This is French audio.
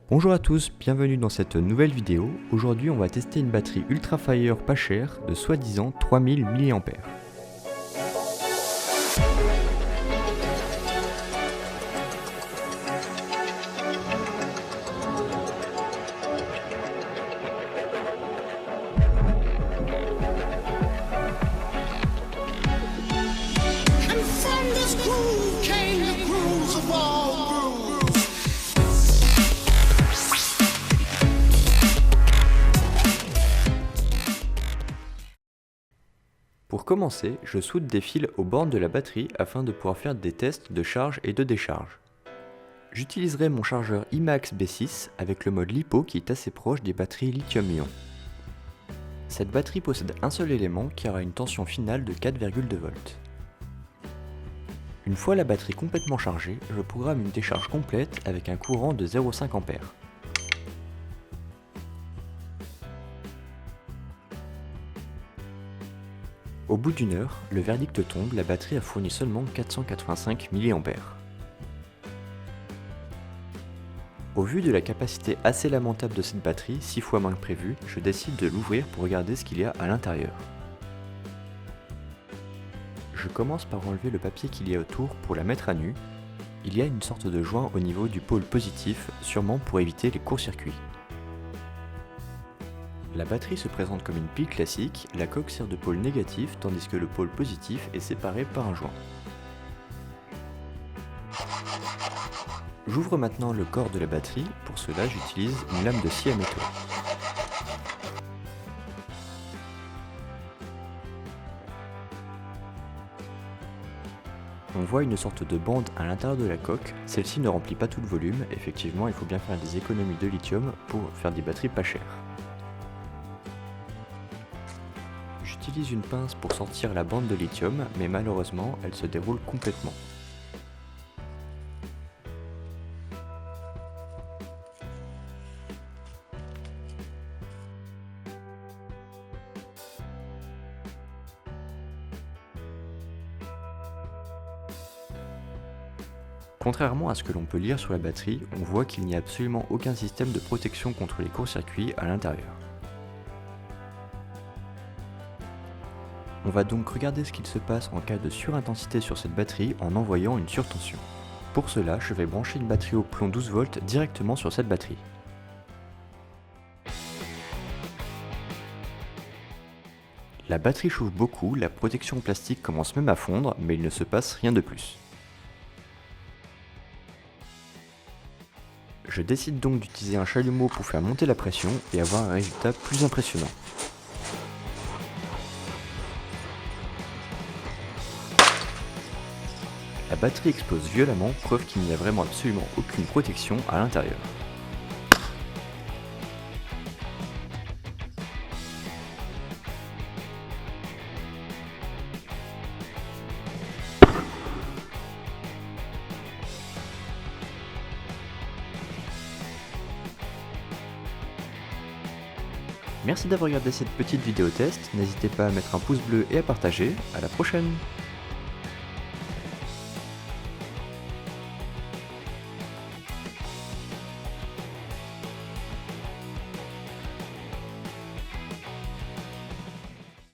Bonjour à tous, bienvenue dans cette nouvelle vidéo. Aujourd'hui on va tester une batterie Ultrafire pas chère de soi-disant 3000 mAh. Pour commencer, je soude des fils aux bornes de la batterie afin de pouvoir faire des tests de charge et de décharge. J'utiliserai mon chargeur IMAX B6 avec le mode LiPo qui est assez proche des batteries lithium-ion. Cette batterie possède un seul élément qui aura une tension finale de 4,2 volts. Une fois la batterie complètement chargée, je programme une décharge complète avec un courant de 0,5 A. Au bout d'une heure, le verdict tombe, la batterie a fourni seulement 485 mAh. Au vu de la capacité assez lamentable de cette batterie, 6 fois moins que prévu, je décide de l'ouvrir pour regarder ce qu'il y a à l'intérieur. Je commence par enlever le papier qu'il y a autour pour la mettre à nu. Il y a une sorte de joint au niveau du pôle positif, sûrement pour éviter les courts-circuits. La batterie se présente comme une pile classique, la coque sert de pôle négatif tandis que le pôle positif est séparé par un joint. J'ouvre maintenant le corps de la batterie, pour cela j'utilise une lame de scie à métaux. On voit une sorte de bande à l'intérieur de la coque, celle-ci ne remplit pas tout le volume, effectivement il faut bien faire des économies de lithium pour faire des batteries pas chères. J'utilise une pince pour sortir la bande de lithium, mais malheureusement, elle se déroule complètement. Contrairement à ce que l'on peut lire sur la batterie, on voit qu'il n'y a absolument aucun système de protection contre les courts-circuits à l'intérieur. On va donc regarder ce qu'il se passe en cas de surintensité sur cette batterie en envoyant une surtension. Pour cela, je vais brancher une batterie au plomb 12 volts directement sur cette batterie. La batterie chauffe beaucoup, la protection plastique commence même à fondre, mais il ne se passe rien de plus. Je décide donc d'utiliser un chalumeau pour faire monter la pression et avoir un résultat plus impressionnant. La batterie explose violemment, preuve qu'il n'y a vraiment absolument aucune protection à l'intérieur. Merci d'avoir regardé cette petite vidéo test, n'hésitez pas à mettre un pouce bleu et à partager, à la prochaine!